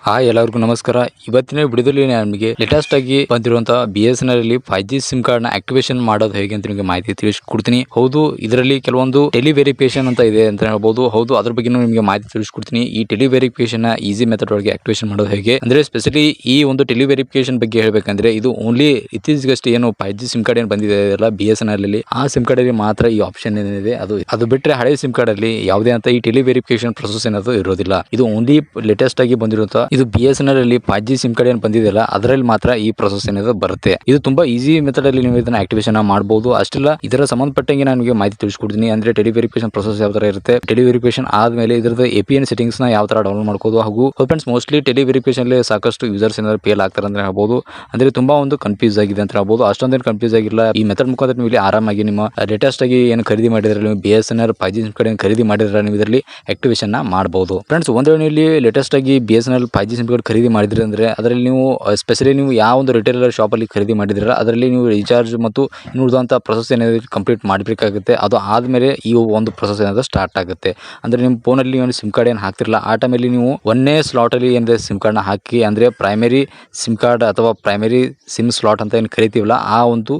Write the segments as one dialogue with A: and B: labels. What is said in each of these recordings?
A: ಎಲ್ಲರಿಗೂ ನಮಸ್ಕಾರ. ಇವತ್ತಿನ ವಿಡಿಯೋದಲ್ಲಿ ನಮಗೆ ಲೇಟೆಸ್ಟ್ ಆಗಿ ಬಂದಿರುವಂತಹ BSNL ಅಲ್ಲಿ 5G ಸಿಮ್ ಕಾರ್ಡ್ ನ ಆಕ್ಟಿವೇಶನ್ ಮಾಡೋದು ಹೇಗೆ ಅಂತ ನಿಮಗೆ ಮಾಹಿತಿ ತಿಳಿಸ್ಕೊಡ್ತೀನಿ. ಹೌದು, ಇದರಲ್ಲಿ ಕೆಲವೊಂದು ಟೆಲಿ ವೆರಿಫಿಕೇಶನ್ ಅಂತ ಇದೆ ಅಂತ ಹೇಳ್ಬೋದು. ಹೌದು, ಅದ್ರ ಬಗ್ಗೆ ನಿಮಗೆ ಮಾಹಿತಿ ತಿಳಿಸ್ಕೊಡ್ತೀನಿ. ಈ ಟೆಲಿ ವೆರಿಫಿಕೇಶನ್ ನ ಈಸಿ ಮೆಥಡ್ ಒಳಗೆ ಆಕ್ಟಿವೇಶನ್ ಮಾಡೋದು ಹೇಗೆ ಅಂದ್ರೆ, ಸ್ಪೆಷಲಿ ಈ ಒಂದು ಟೆಲಿ ವೆರಿಫಿಕೇಶನ್ ಬಗ್ಗೆ ಹೇಳ್ಬೇಕಂದ್ರೆ, ಇದು ಓನ್ಲಿ ಇತ್ತೀಚೆಗಷ್ಟೇ ಏನು 5G ಸಿಮ್ ಕಾರ್ಡ್ ಏನು ಬಂದಿದೆ ಅಲ್ಲ BSNL ಅಲ್ಲಿ, ಆ ಸಿಮ್ ಕಾರ್ಡ್ ಅಲ್ಲಿ ಮಾತ್ರ ಈ ಆಪ್ಷನ್ ಏನಿದೆ ಅದು ಬಿಟ್ಟರೆ ಹಳೆ ಸಿಮ್ ಕಾರ್ಡ್ ಅಲ್ಲಿ ಯಾವುದೇ ಅಂತ ಈ ಟೆಲಿ ವೆರಿಫಿಕೇಶನ್ ಪ್ರೊಸೆಸ್ ಏನಾದ್ರು ಇರೋದಿಲ್ಲ. ಇದು ಓನ್ಲಿ ಲೇಟೆಸ್ಟ್ ಆಗಿ ಬಂದಿರುವಂತಹ ಇದು BSNL ಅಲ್ಲಿ 5G ಸಿಮ್ ಕಾರ್ಡ್ ಏನು ಬಂದಿದೆಯಲ್ಲ ಅದರಲ್ಲಿ ಮಾತ್ರ ಈ ಪ್ರೊಸೆಸ್ ಏನಾದ್ರು ಬರುತ್ತೆ. ಇದು ತುಂಬಾ ಈಸಿ ಮೆಥಡ್ ಅಲ್ಲಿ ನೀವು ಇದನ್ನ ಆಕ್ಟಿವೇಶನ್ ಮಾಡಬಹುದು. ಅಷ್ಟೆಲ್ಲ ಇದರ ಸಂಬಂಧಪಟ್ಟಂಗೆ ನಾನು ನಿಮಗೆ ಮಾಹಿತಿ ತಿಳಿಸ್ಕೊಡ್ತೀನಿ. ಅಂದ್ರೆ ಟೆಲಿ ವೆರಿಫಿಕೇಶನ್ ಪ್ರೊಸೆಸ್ ಯಾವ ತರ ಇರುತ್ತೆ, ಟೆಲಿ ವೆರಿಫಿಕೇಶನ್ ಆದ್ಮೇಲೆ ಇದರದ APN ಸೆಟ್ಟಿಂಗ್ಸ್ ನ ಯಾವ ತರ ಡೌನ್ಲೋಡ್ ಮಾಡ್ಕೋದು, ಹಾಗೂ ಫ್ರೆಂಡ್ಸ್ ಮೋಸ್ಟ್ಲಿ ಟೆಲಿ ವೆರಿಫಿಕೇಶನ್ ಅಲ್ಲಿ ಸಾಕಷ್ಟು ಯೂಸರ್ಸ್ ಏನಾದ್ರು ಫೇಲ್ ಆಗ್ತಾರೆ ಅಂತ ಹೇಳ್ಬೋದು. ಅಂದ್ರೆ ತುಂಬಾ ಒಂದು ಕನ್ಫ್ಯೂಸ್ ಆಗಿದೆ ಅಂತ ಹೇಳ್ಬೋದು. ಅಷ್ಟೊಂದೇನು ಕನ್ಫ್ಯೂಸ್ ಆಗಿಲ್ಲ. ಈ ಮೆಥಡ್ ಮುಖಾಂತರ ನೀವು ಇಲ್ಲಿ ಆರಾಮಾಗಿ ನಿಮ್ಮ ಲೇಟೆಸ್ಟ್ ಆಗಿ ಏನು ಖರೀದಿ ಮಾಡಿದ್ರೆ ನೀವು BSNL 5G ಸಿಮ್ ಕಾರ್ಡ್ ಏನು ಖರೀದಿ ಮಾಡಿದ್ರೆ ನೀವು ಇದರಲ್ಲಿ ಆಕ್ಟಿವೇಶನ್ ಮಾಡಬಹುದು. ಫ್ರೆಂಡ್ಸ್, ಒಂದು ವೇಳೆ ಇಲ್ಲಿ ಲೇಟೆಸ್ಟ್ ಆಗಿ BSNL 5G ಸಿಮ್ ಕಾರ್ಡ್ ಖರೀದಿ ಮಾಡಿದ್ರೆ ಅಂದ್ರೆ ಅದರಲ್ಲಿ ನೀವು ಸ್ಪೆಷಲಿ ನೀವು ಯಾವ ಒಂದು ರಿಟೇಲರ್ ಶಾಪ್ ಅಲ್ಲಿ ಖರೀದಿ ಮಾಡಿದ್ರೆ ಅದರಲ್ಲಿ ನೀವು ರೀಚಾರ್ಜ್ ಮತ್ತು ಇನ್ನುಳಿದಂತ ಪ್ರೊಸೆಸ್ ಏನಾದ್ರು ಕಂಪ್ಲೀಟ್ ಮಾಡಬೇಕಾಗುತ್ತೆ. ಅದು ಆದ್ಮೇಲೆ ಈ ಒಂದು ಪ್ರೊಸೆಸ್ ಏನಾದ್ರು ಸ್ಟಾರ್ಟ್ ಆಗುತ್ತೆ. ಅಂದ್ರೆ ನಿಮ್ಮ ಫೋನ್ ಅಲ್ಲಿ ನೀವು ಸಿಮ್ ಕಾರ್ಡ್ ಏನು ಹಾಕ್ತಿರಲ್ಲ ಆ ಟೈಮಲ್ಲಿ ನೀವು ಒಂದೇ ಸ್ಲಾಟ್ ಅಲ್ಲಿ ಏನಿದೆ ಸಿಮ್ ಕಾರ್ಡ್ ನ ಹಾಕಿ, ಅಂದ್ರೆ ಪ್ರೈಮರಿ ಸಿಮ್ ಕಾರ್ಡ್ ಅಥವಾ ಪ್ರೈಮರಿ ಸಿಮ್ ಸ್ಲಾಟ್ ಅಂತ ಏನು ಕರಿತೀವಲ್ಲ ಆ ಒಂದು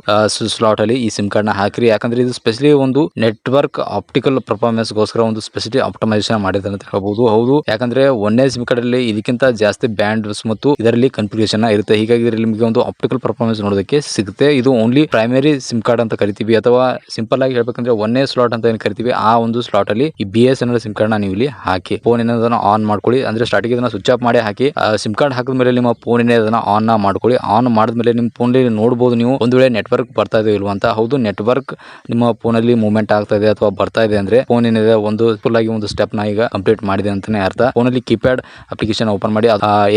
A: ಸ್ಲಾಟ್ ಅಲ್ಲಿ ಈ ಸಿಮ್ ಕಾರ್ಡ್ ನ ಹಾಕಿರಿ. ಯಾಕಂದ್ರೆ ಇದು ಸ್ಪೆಷಲಿ ಒಂದು ನೆಟ್ವರ್ಕ್ ಆಪ್ಟಿಕಲ್ ಪರ್ಫಾರ್ಮೆನ್ಸ್ ಗೋಸ್ಕರ ಒಂದು ಸ್ಪೆಷಲಿ ಆಪ್ಟಿಮೈಸೇಷನ್ ಮಾಡಿದ್ದಾರೆ ಅಂತ ಹೇಳ್ಬಹುದು. ಹೌದು, ಯಾಕಂದ್ರೆ ಒಂದೇ ಸಿಮ್ ಕಾರ್ಡ್ ಅಲ್ಲಿ ಇದಕ್ಕಿಂತ ಜಾಸ್ತಿ ಬ್ಯಾಂಡ್ಸ್ ಮತ್ತು ಇದರಲ್ಲಿ ಕನ್ಫಿಗರೇಷನ್ ಇರುತ್ತೆ. ಹೀಗಾಗಿ ಇದರಲ್ಲಿ ನಿಮಗೆ ಒಂದು ಆಪ್ಟಿಕಲ್ ಪರ್ಫಾರ್ಮೆನ್ಸ್ ನೋಡೋದಕ್ಕೆ ಸಿಗುತ್ತೆ. ಇದು ಓನ್ಲಿ ಪ್ರೈಮರಿ ಸಿಮ್ ಕಾರ್ಡ್ ಅಂತ ಕರಿತೀವಿ, ಅಥವಾ ಸಿಂಪಲ್ ಆಗಿ ಹೇಳ್ಬೇಕಂದ್ರೆ ಒಂದೇ ಸ್ಲಾಟ್ ಅಂತ ಏನು ಕರಿತೀವಿ ಆ ಒಂದು ಸ್ಲಾಟ್ ಅಲ್ಲಿ ಈ BSNL ಸಿಮ್ ಕಾರ್ಡ್ ನ ನೀವು ಇಲ್ಲಿ ಹಾಕಿ ಫೋನ್ ಏನದನ್ನ ಆನ್ ಮಾಡ್ಕೊಳ್ಳಿ. ಅಂದ್ರೆ ಸ್ಟಾರ್ಟಿಂಗ್ ಇದನ್ನ ಸ್ವಿಚ್ ಆಫ್ ಮಾಡಿ ಹಾಕಿ ಸಿಮ್ ಕಾರ್ಡ್ ಹಾಕಿದ ಮೇಲೆ ನಿಮ್ಮ ಫೋನ್ ಅದನ್ನ ಆನ್ ಮಾಡ್ಕೊಳ್ಳಿ. ಆನ್ ಮಾಡಿದ್ಮೇಲೆ ನಿಮ್ಮ ಫೋನ್ ನೋಡಬಹುದು ನೀವು ಒಂದು ವೇಳೆ ನೆಟ್ವರ್ಕ್ ಬರ್ತಾ ಇದೆ ಇಲ್ವಾ ಅಂತ. ಹೌದು, ನೆಟ್ವರ್ಕ್ ನಿಮ್ಮ ಫೋನ್ ಅಲ್ಲಿ ಮೂವ್ಮೆಂಟ್ ಆಗ್ತಾ ಇದೆ ಅಥವಾ ಬರ್ತಾ ಇದೆ ಅಂದ್ರೆ ಫೋನ್ ಏನಿದೆ ಒಂದು ಫುಲ್ ಆಗಿ ಒಂದು ಸ್ಟೆಪ್ ನ ಈಗ ಕಂಪ್ಲೀಟ್ ಮಾಡಿದೆ ಅಂತಾನೆ ಅರ್ಥ. ಫೋನ್ ಅಲ್ಲಿ ಕೀಪ್ಯಾಡ್ ಅಪ್ಲಿಕೇಶನ್ ಓಪನ್ ಮಾಡಿ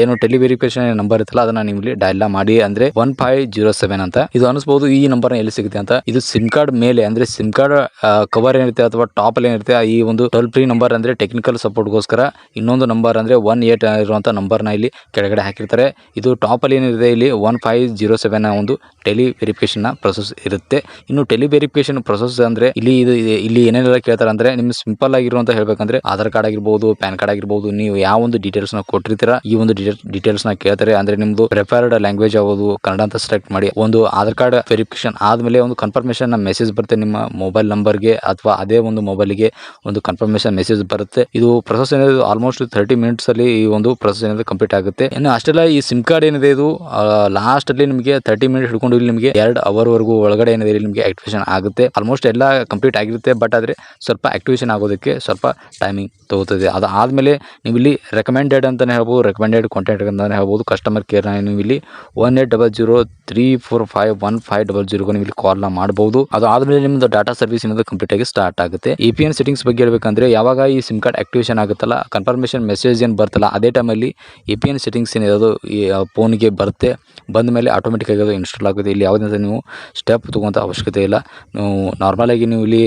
A: ಏನು ಟೆಲಿ ವೆರಿಫಿಕೇಶನ್ ನಂಬರ್ ಇತ್ತಲ್ಲ ಅದನ್ನ ನೀವು ಇಲ್ಲಿ ಡಯಲ್ ಮಾಡಿ. ಅಂದ್ರೆ 1507 ಅಂತ ಇದು ಅನಿಸಬಹುದು. ಈ ನಂಬರ್ ಎಲ್ಲಿ ಸಿಗುತ್ತೆ ಅಂತ, ಇದು ಸಿಮ್ ಕಾರ್ಡ್ ಮೇಲೆ ಅಂದ್ರೆ ಸಿಮ್ ಕಾರ್ಡ್ ಕವರ್ ಏನಿರುತ್ತೆ ಅಥವಾ ಟಾಪ್ ಅಲ್ಲಿ ಏನಿರುತ್ತೆ ಈ ಒಂದು ಟೋಲ್ ಫ್ರೀ ನಂಬರ್ ಅಂದ್ರೆ ಟೆಕ್ನಿಕಲ್ ಸಪೋರ್ಟ್ ಗೋಸ್ಕರ ಇನ್ನೊಂದು ನಂಬರ್ ಅಂದ್ರೆ 18 ಇರುವಂತ ನಂಬರ್ ನ ಇಲ್ಲಿ ಕೆಳಗಡೆ ಹಾಕಿರ್ತಾರೆ. ಇದು ಟಾಪ್ ಅಲ್ಲಿ ಏನಿದೆ ಇಲ್ಲಿ 1507 ಒಂದು ಟೆಲಿ ವೆರಿಫಿಕೇಶನ್ ನ ಪ್ರೊಸೆಸ್ ಇರುತ್ತೆ. ಇನ್ನು ಟೆಲಿ ವೆರಿಫಿಕೇಶನ್ ಪ್ರೊಸೆಸ್ ಅಂದ್ರೆ ಇಲ್ಲಿ ಏನೆಲ್ಲ ಕೇಳ್ತಾರೆ ಅಂದ್ರೆ, ನಿಮ್ ಸಿಂಪಲ್ ಆಗಿರುವಂತ ಹೇಳ್ಬೇಕಂದ್ರೆ ಆಧಾರ್ ಕಾರ್ಡ್ ಆಗಿರ್ಬಹುದು, ಪ್ಯಾನ್ ಕಾರ್ಡ್ ಆಗಿರ್ಬಹುದು, ನೀವು ಯಾವ ಒಂದು ಡೀಟೇಲ್ಸ್ ನ ಕೊಟ್ಟಿರ್ತೀರಾ ಈ ಒಂದು ಡೀಟೇಲ್ಸ್ ನ ಕೇಳ್ತಾರೆ. ಅಂದ್ರೆ ನಿಮ್ದು ಪ್ರಿಫರ್ಡ್ ಲ್ಯಾಂಗ್ವೇಜ್ ಯಾವುದು ಕನ್ನಡ ಅಂತ ಸೆಲೆಕ್ಟ್ ಮಾಡಿ. ಒಂದು ಆಧಾರ್ ಕಾರ್ಡ್ ವೆರಿಫಿಕೇಶನ್ ಆದ್ಮೇಲೆ ಒಂದು ಕನ್ಫರ್ಮೇಶನ್ ಮೆಸೇಜ್ ಬರುತ್ತೆ ನಿಮ್ಮ ಮೊಬೈಲ್ ನಂಬರ್ಗೆ ಅಥವಾ ಅದೇ ಒಂದು ಮೊಬೈಲ್ಗೆ ಒಂದು ಕನ್ಫರ್ಮೇಶನ್ ಮೆಸೇಜ್ ಬರುತ್ತೆ. ಇದು ಪ್ರೊಸೆಸ್ ಏನಿದೆ ಆಲ್ಮೋಸ್ಟ್ 30 ಮಿನಿಟ್ಸ್ ಅಲ್ಲಿ ಈ ಒಂದು ಪ್ರೊಸೆಸ್ ಏನಿದೆ ಕಂಪ್ಲೀಟ್ ಆಗುತ್ತೆ. ಇನ್ನು ಅಷ್ಟೆಲ್ಲ ಈ ಸಿಮ್ ಕಾರ್ಡ್ ಏನಿದೆ ಇದು ಲಾಸ್ಟ್ ಅಲ್ಲಿ ನಿಮಗೆ 30 ಮಿನಿಟ್ ಹಿಡ್ಕೊಂಡು ಇಲ್ಲಿ ನಿಮಗೆ 2 ಅವರ್ ವರೆಗೂ ಒಳಗಡೆ ಏನಿದೆ ಇಲ್ಲಿ ನಿಮಗೆ ಆಕ್ಟಿವೇಶನ್ ಆಗುತ್ತೆ. ಆಲ್ಮೋಸ್ಟ್ ಎಲ್ಲ ಕಂಪ್ಲೀಟ್ ಆಗಿರುತ್ತೆ. ಬಟ್ ಆದ್ರೆ ಸ್ವಲ್ಪ ಆಕ್ಟಿವೇಶನ್ ಆಗೋದಕ್ಕೆ ಸ್ವಲ್ಪ ಟೈಮಿಂಗ್ ತಗೋತದೆ. ಅದಾದ್ಮೇಲೆ ನೀವು ಇಲ್ಲಿ ರೆಕಮೆಂಡೆಡ್ ಅಂತಾನೆ ಹೇಳ್ಬೋದು, ರೆಕಮೆಂಡೆಡ್ ಕಾಂಟ್ಯಾಕ್ಟ್ ಅಂತಾನೆ ಹೇಳ್ಬೋದು. ಕಸ್ಟಮರ್ ಕೇರ್ ನೀವು ಇಲ್ಲಿ 1800345150 ನೀವು ಇಲ್ಲಿ ಕಾಲ್ ಮಾಡಬಹುದು. ಅದು ಆದ್ಮೇಲೆ ನಿಮ್ದು ಡಾಟಾ ಸರ್ವಿಸ್ ಏನಾದ್ರು ಕಂಪ್ಲೀಟ್ ಆಗಿ ಸ್ಟಾರ್ಟ್ ಆಗುತ್ತೆ. APN ಸೆಟ್ಟಿಂಗ್ಸ್ ಬಗ್ಗೆ ಹೇಳ್ಬೇಕಂದ್ರೆ, ಯಾವಾಗ ಈ ಸಿಮ್ ಕಾರ್ಡ್ ಆಕ್ಟಿವೇಶನ್ ಆಗುತ್ತಲ್ಲ ಕನ್ಫರ್ಮೇಶನ್ ಮೆಸೇಜ್ ಏನು ಬರ್ತಲ್ಲ ಅದೇ ಟೈಮಲ್ಲಿ APN ಸೆಟ್ಟಿಂಗ್ಸ್ ಏನಿರೋದು ಈ ಫೋನ್ಗೆ ಬರುತ್ತೆ. ಬಂದ ಮೇಲೆ ಆಟೋಮೆಟಿಕ್ ಆಗಿ ಅದು ಇನ್ಸ್ಟಾಲ್ ಆಗುತ್ತೆ. ಇಲ್ಲಿ ಯಾವುದೇ ನೀವು ಸ್ಟೆಪ್ ತಗೋಂತ ಅವಶ್ಯಕತೆ ಇಲ್ಲ. ನೀವು ನಾರ್ಮಲ್ ಆಗಿ ನೀವು ಇಲ್ಲಿ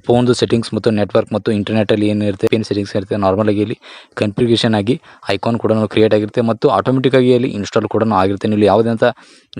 A: ಫೋನ್ದು ಸೆಟ್ಟಿಂಗ್ಸ್ ಮತ್ತು ನೆಟ್ವರ್ಕ್ ಮತ್ತು ಇಂಟರ್ನೆಟ್ ಅಲ್ಲಿ ಏನಿರುತ್ತೆ APN ಸೆಟ್ಟಿಂಗ್ಸ್ ಇರುತ್ತೆ ನಾರ್ಮಲ್ ಆಗಿ ಇಲ್ಲಿ ಕನ್ಫಿಗರೇಷನ್ ಆಗಿ ಐಕಾನ್ ಕೂಡ ಕ್ರಿಯೇಟ್ ಆಗಿರುತ್ತೆ ಮತ್ತು ಆಟೋಮೆಟಿಕ್ ಆಗಿ ಅಲ್ಲಿ ಇನ್ಸ್ಟಾಲ್ ಕೂಡ ಆಗಿರುತ್ತೆ. ನೀವು ಯಾವುದೇ ಅಂತ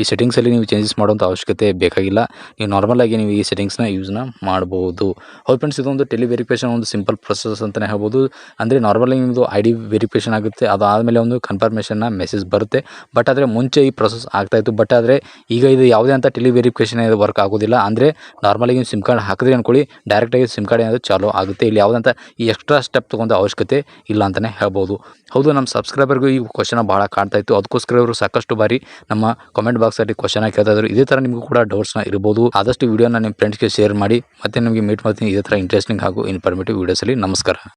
A: ಈ ಸೆಟ್ಟಿಂಗ್ಸ್ ಅಲ್ಲಿ ನೀವು ಚೇಂಜಸ್ ಮಾಡುವಂಥ ಅವಶ್ಯಕತೆ ಬೇಕಾಗಿಲ್ಲ. ನೀವು ನಾರ್ಮಲ್ ಆಗಿ ನೀವು ಈ ಸೆಟ್ಟಿಂಗ್ಸ್ನ ಯೂಸ್ನ ಮಾಡಬಹುದು. ಹೌದು ಫ್ರೆಂಡ್ಸ್, ಇದೊಂದು ಟೆಲಿ ವೆರಿಫಿಕೇಶನ್ ಒಂದು ಸಿಂಪಲ್ ಪ್ರೊಸೆಸ್ ಅಂತಲೇ ಹೇಳ್ಬೋದು. ಅಂದರೆ ನಾರ್ಮಲ್ ಆಗಿ ನಿಮ್ಮದು ID ವೆರಿಫಿಕೇಶನ್ ಆಗುತ್ತೆ. ಅದಾದಮೇಲೆ ಒಂದು ಕನ್ಫರ್ಮೇಷನ್ನ ಮೆಸೇಜ್ ಬರುತ್ತೆ. ಬಟ್ ಆದರೆ ಮುಂಚೆ ಈ ಪ್ರೊಸೆಸ್ ಆಗ್ತಾ ಇತ್ತು. ಬಟ್ ಆದರೆ ಈಗ ಇದು ಯಾವುದೇ ಅಂತ ಟೆಲಿ ವೆರಿಫಿಕೇಶನ್ ವರ್ಕ್ ಆಗೋದಿಲ್ಲ. ಅಂದರೆ ನಾರ್ಮಲಾಗಿ ನೀವು ಸಿಮ್ ಕಾರ್ಡ್ ಹಾಕಿದ್ರೆ ಅನ್ಕೊಳ್ಳಿ ಡೈರೆಕ್ಟಾಗಿ ಸಿಮ್ ಕಾರ್ಡ್ ಏನಾದರೂ ಚಾಲೂ ಆಗುತ್ತೆ. ಇಲ್ಲಿ ಯಾವುದಂತ ಈ ಎಕ್ಸ್ಟ್ರಾ ಸ್ಟೆಪ್ ತೊಗೊಂಡ ಅವಶ್ಯಕತೆ ಇಲ್ಲ ಅಂತಲೇ ಹೇಳ್ಬೋದು. ಹೌದು, ನಮ್ಮ ಸಬ್ಸ್ಕ್ರೈಬರ್ಗೂ ಈ ಕ್ವಶನ್ ಭಾಳ ಕಾಡ್ತಾ ಇತ್ತು. ಅದಕ್ಕೋಸ್ಕರ ಇವರು ಸಾಕಷ್ಟು ಬಾರಿ ನಮ್ಮ ಕಾಮೆಂಟ್ ಬಾಕ್ಸ್ ಅಲ್ಲಿ ಕ್ವಶನ್ ಕೇಳ್ತಾ ಇದ್ರು. ಇದೇ ಥರ ನಿಮಗೂ ಕೂಡ ಡೌಟ್ಸ್ನ ಇರ್ಬೋದು. ಆದಷ್ಟು ವಿಡಿಯೋನ ನಿಮ್ಮ ಫ್ರೆಂಡ್ಸ್ಗೆ ಶೇರ್ ಮಾಡಿ. ಮತ್ತೆ ನಿಮಗೆ ಮೀಟ್ ಮಾಡ್ತೀನಿ ಇದೇ ಥರ ಇಂಟ್ರೆಸ್ಟಿಂಗ್ ಹಾಗೂ ಇನ್ಫಾರ್ಮೇಟಿವ್ ವಿಡಿಯೋಸಲ್ಲಿ. ನಮಸ್ಕಾರ.